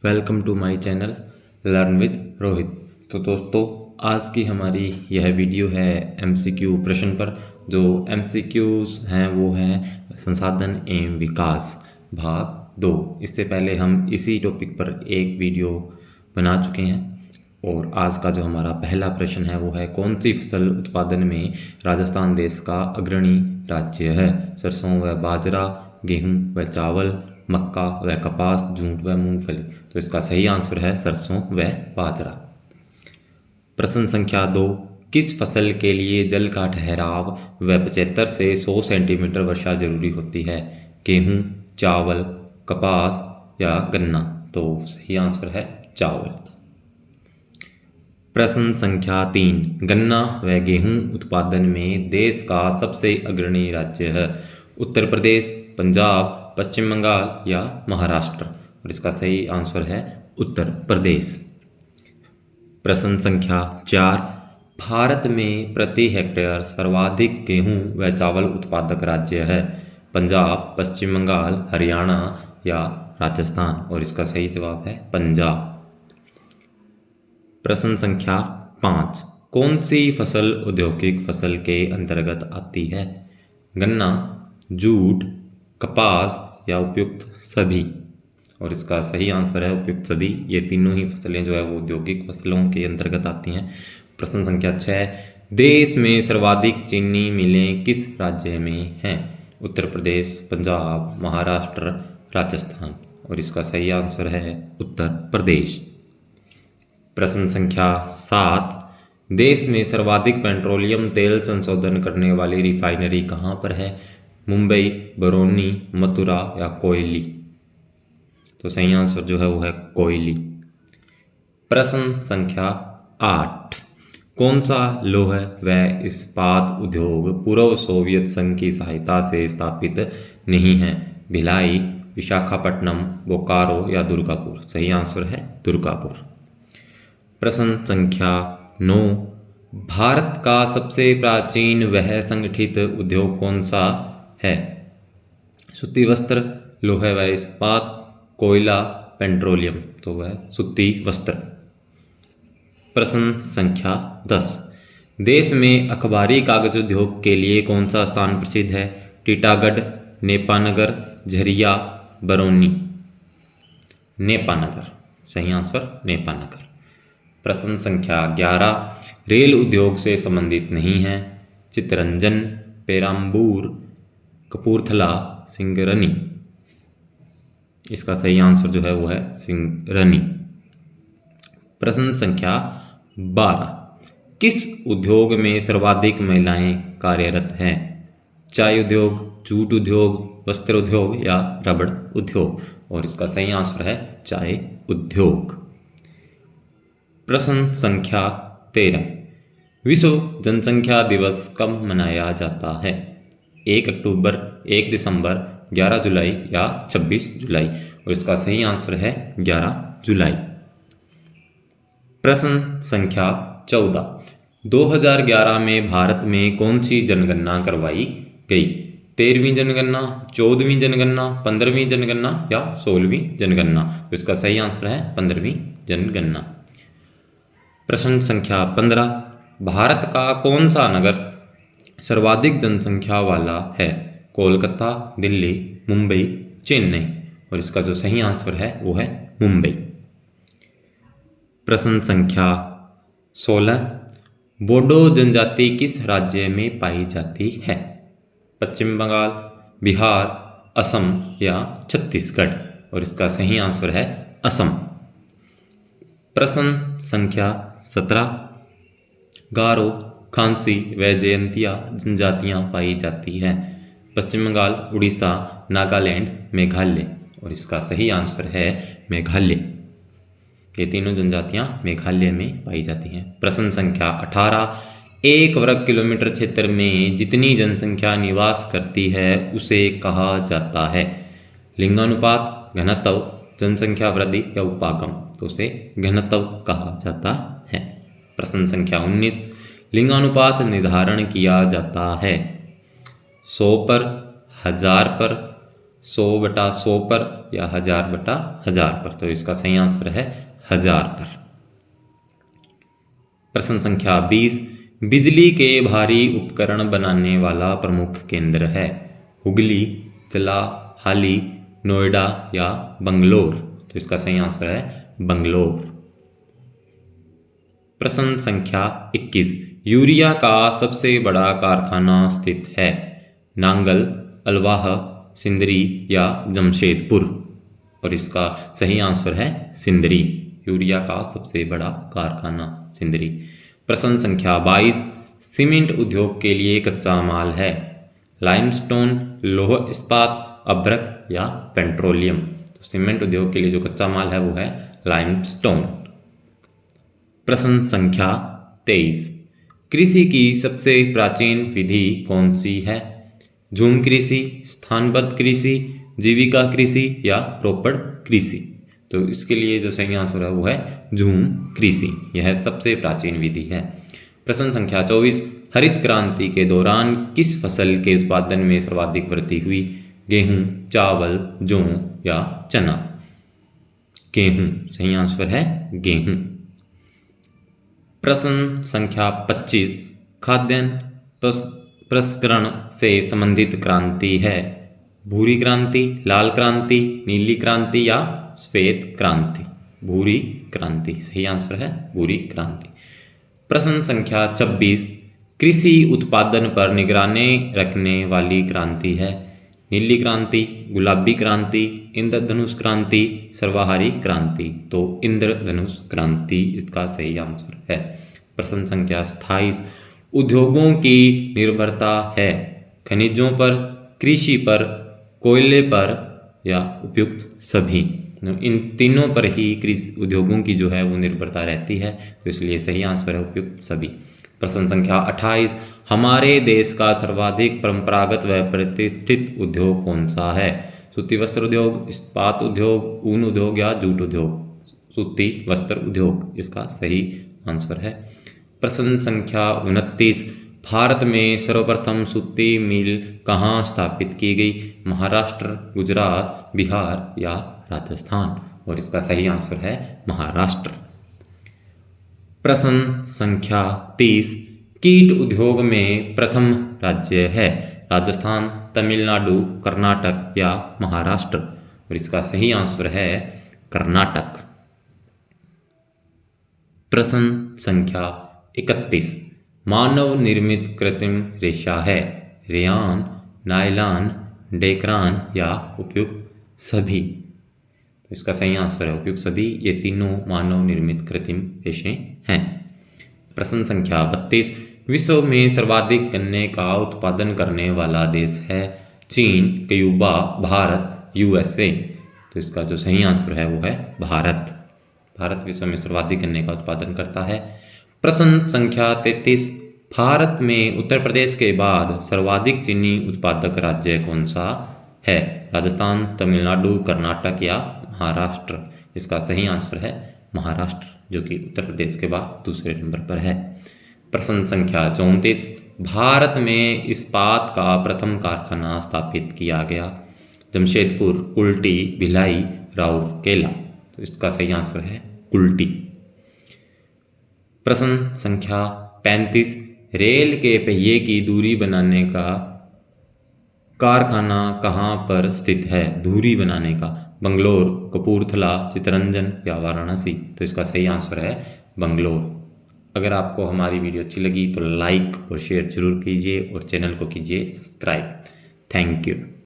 Welcome to my channel learn with Rohit. तो दोस्तों, आज की हमारी यह वीडियो है एमसीक्यू प्रश्न पर। जो एमसीक्यूज हैं वो हैं संसाधन एवं विकास भाग 2। इससे पहले हम इसी टॉपिक पर एक वीडियो बना चुके हैं और आज का जो हमारा पहला प्रश्न है वो है, कौन सी फसल उत्पादन में राजस्थान देश का अग्रणी राज्य है? सरसों व बाजरा, गेहूं व चावल, मक्का व कपास, जूट व मूंगफली। तो इसका सही आंसर है सरसों व बाजरा। प्रश्न संख्या 2, किस फसल के लिए जल का ठहराव व 75 से 100 सेंटीमीटर वर्षा जरूरी होती है? गेहूं, चावल, कपास या गन्ना? तो सही आंसर है चावल। प्रश्न संख्या 3, गन्ना व गेहूं उत्पादन में देश का सबसे अग्रणी राज्य है? उत्तर प्रदेश, पंजाब, पश्चिम बंगाल या महाराष्ट्र? और इसका सही आंसर है उत्तर प्रदेश। प्रश्न संख्या 4, भारत में प्रति हेक्टेयर सर्वाधिक गेहूं व चावल उत्पादक राज्य है? पंजाब, पश्चिम बंगाल, हरियाणा या राजस्थान? और इसका सही जवाब है पंजाब। प्रश्न संख्या 5, कौन सी फसल औद्योगिक फसल के अंतर्गत आती है? गन्ना, जूट, कपास या उपयुक्त सभी? और इसका सही आंसर है उपयुक्त सभी। ये तीनों ही फसलें जो है वो औद्योगिक फसलों के अंतर्गत आती हैं। प्रश्न संख्या 6, देश में सर्वाधिक चीनी मिलें किस राज्य में हैं? उत्तर प्रदेश, पंजाब, महाराष्ट्र, राजस्थान? और इसका सही आंसर है उत्तर प्रदेश। प्रश्न संख्या 7, देश में सर्वाधिक पेट्रोलियम तेल संशोधन करने वाली रिफाइनरी कहाँ पर है? मुंबई, बरौनी, मथुरा या कोयली? तो सही आंसर जो है वो है कोयली। प्रश्न संख्या 8, कौन सा लौह व इस्पात उद्योग पूर्व सोवियत संघ की सहायता से स्थापित नहीं है? भिलाई, विशाखापट्टनम, बोकारो या दुर्गापुर? सही आंसर है दुर्गापुर। प्रश्न संख्या 9, भारत का सबसे प्राचीन वह संगठित उद्योग कौन सा है? सूती वस्त्र, लौह व इस्पात, कोयला, पेट्रोलियम? तो वह सूती वस्त्र। प्रश्न संख्या 10, देश में अखबारी कागज उद्योग के लिए कौन सा स्थान प्रसिद्ध है? टीटागढ़, नेपानगर, झरिया, बरौनी? नेपानगर। सही आंसर नेपानगर। प्रश्न संख्या 11, रेल उद्योग से संबंधित नहीं है? चित्तरंजन, पेराम्बूर, कपूरथला, सिंगरनी? इसका सही आंसर जो है वो है सिंगरनी। प्रश्न संख्या 12, किस उद्योग में सर्वाधिक महिलाएं कार्यरत हैं? चाय उद्योग, जूट उद्योग, वस्त्र उद्योग या रबड़ उद्योग? और इसका सही आंसर है चाय उद्योग। प्रश्न संख्या 13, विश्व जनसंख्या दिवस कब मनाया जाता है? 1 अक्टूबर, 1 दिसंबर, 11 जुलाई या 26 जुलाई? और इसका सही आंसर है 11 जुलाई। प्रश्न संख्या 14, 2011 में भारत में कौन सी जनगणना करवाई गई? 13वीं जनगणना, 14वीं जनगणना, 15वीं जनगणना या 16वीं जनगणना? तो इसका सही आंसर है 15वीं जनगणना। प्रश्न संख्या 15, भारत का कौन सा नगर सर्वाधिक जनसंख्या वाला है? कोलकाता, दिल्ली, मुंबई, चेन्नई? और इसका जो सही आंसर है वो है मुंबई। प्रश्न संख्या 16, बोडो जनजाति किस राज्य में पाई जाती है? पश्चिम बंगाल, बिहार, असम या छत्तीसगढ़? और इसका सही आंसर है असम। प्रश्न संख्या 17, गारो, खांसी व जयंतिया जनजातियां पाई जाती हैं? पश्चिम बंगाल, उड़ीसा, नागालैंड, मेघालय? और इसका सही आंसर है मेघालय। ये तीनों जनजातियां मेघालय में पाई जाती हैं। प्रश्न संख्या 18, 1 वर्ग किलोमीटर क्षेत्र में जितनी जनसंख्या निवास करती है उसे कहा जाता है? लिंगानुपात, घनत्व, जनसंख्या वृद्धि या उपागम? तो उसे घनत्व कहा जाता है। प्रश्न संख्या 19, लिंगानुपात निर्धारण किया जाता है 100 पर, 1000 पर, 100/100 पर या 1000/1000 पर। तो इसका सही आंसर है 1000 पर। प्रश्न संख्या 20, बिजली के भारी उपकरण बनाने वाला प्रमुख केंद्र है? हुगली, चला, हाली, नोएडा या बंगलोर? तो इसका सही आंसर है बंगलोर। प्रश्न संख्या 21, यूरिया का सबसे बड़ा कारखाना स्थित है? नांगल, अलवाह, सिंदरी या जमशेदपुर? और इसका सही आंसर है सिंदरी। यूरिया का सबसे बड़ा कारखाना सिंदरी। प्रश्न संख्या 22, सीमेंट उद्योग के लिए कच्चा माल है? लाइमस्टोन, लौह इस्पात, अभ्रक या पेट्रोलियम? तो सीमेंट उद्योग के लिए जो कच्चा माल है वो है लाइमस्टोन। प्रश्न संख्या 23, कृषि की सबसे प्राचीन विधि कौन सी है? झूम कृषि, स्थानबद्ध कृषि, जीविका कृषि या रोपड़ कृषि? तो इसके लिए जो सही आंसर है वो है झूम कृषि। यह सबसे प्राचीन विधि है। प्रश्न संख्या 24, हरित क्रांति के दौरान किस फसल के उत्पादन में सर्वाधिक वृद्धि हुई? गेहूं, चावल, जौ या चना? गेहूं, सही आंसर है गेहूं। प्रश्न संख्या 25, खाद्यान्न प्रसंस्करण से संबंधित क्रांति है? भूरी क्रांति, लाल क्रांति, नीली क्रांति या श्वेत क्रांति? भूरी क्रांति, सही आंसर है भूरी क्रांति। प्रश्न संख्या 26, कृषि उत्पादन पर निगरानी रखने वाली क्रांति है? नीली क्रांति, गुलाबी क्रांति, इंद्रधनुष क्रांति, सर्वाहारी क्रांति? तो इंद्रधनुष क्रांति इसका सही आंसर है। प्रश्न संख्या 28, उद्योगों की निर्भरता है? खनिजों पर, कृषि पर, कोयले पर या उपयुक्त सभी? इन तीनों पर ही कृषि उद्योगों की जो है वो निर्भरता रहती है, तो इसलिए सही आंसर है उपयुक्त सभी। प्रश्न संख्या 28, हमारे देश का सर्वाधिक परंपरागत व प्रतिष्ठित उद्योग कौन सा है? सूती वस्त्र उद्योग, इस्पात उद्योग, ऊन उद्योग या जूट उद्योग? सूती वस्त्र उद्योग इसका सही आंसर है। प्रश्न संख्या 29, भारत में सर्वप्रथम सूती मिल कहाँ स्थापित की गई? महाराष्ट्र, गुजरात, बिहार या राजस्थान? और इसका सही आंसर है महाराष्ट्र। प्रश्न संख्या 30, कीट उद्योग में प्रथम राज्य है? राजस्थान, तमिलनाडु, कर्नाटक या महाराष्ट्र? और इसका सही आंसर है कर्नाटक। प्रश्न संख्या 31, मानव निर्मित कृत्रिम रेशा है? रेयान, नायलॉन, डेक्रान या उपयुक्त सभी? तो इसका सही आंसर है उपयुक्त सभी। ये तीनों मानव निर्मित कृत्रिम रेशे हैं। प्रश्न संख्या 32, विश्व में सर्वाधिक गन्ने का उत्पादन करने वाला देश है? चीन, क्यूबा, भारत, यूएसए? तो इसका जो सही आंसर है वो है भारत। भारत विश्व में सर्वाधिक गन्ने का उत्पादन करता है। प्रश्न संख्या 33, भारत में उत्तर प्रदेश के बाद सर्वाधिक चीनी उत्पादक राज्य कौन सा है? राजस्थान, तमिलनाडु, कर्नाटक या महाराष्ट्र? इसका सही आंसर है महाराष्ट्र, जो कि उत्तर प्रदेश के बाद दूसरे नंबर पर है। प्रश्न संख्या 34, भारत में इस्पात का प्रथम कारखाना स्थापित किया गया? जमशेदपुर, कुल्टी, भिलाई, राउरकेला? तो इसका सही आंसर है कुल्टी। प्रश्न संख्या 35, रेल के पहिए की दूरी बनाने का कारखाना कहाँ पर स्थित है? धुरी बनाने का? बंगलोर, कपूरथला, चितरंजन या वाराणसी? तो इसका सही आंसर है बंगलोर। अगर आपको हमारी वीडियो अच्छी लगी तो लाइक और शेयर जरूर कीजिए और चैनल को कीजिए सब्सक्राइब। Thank you.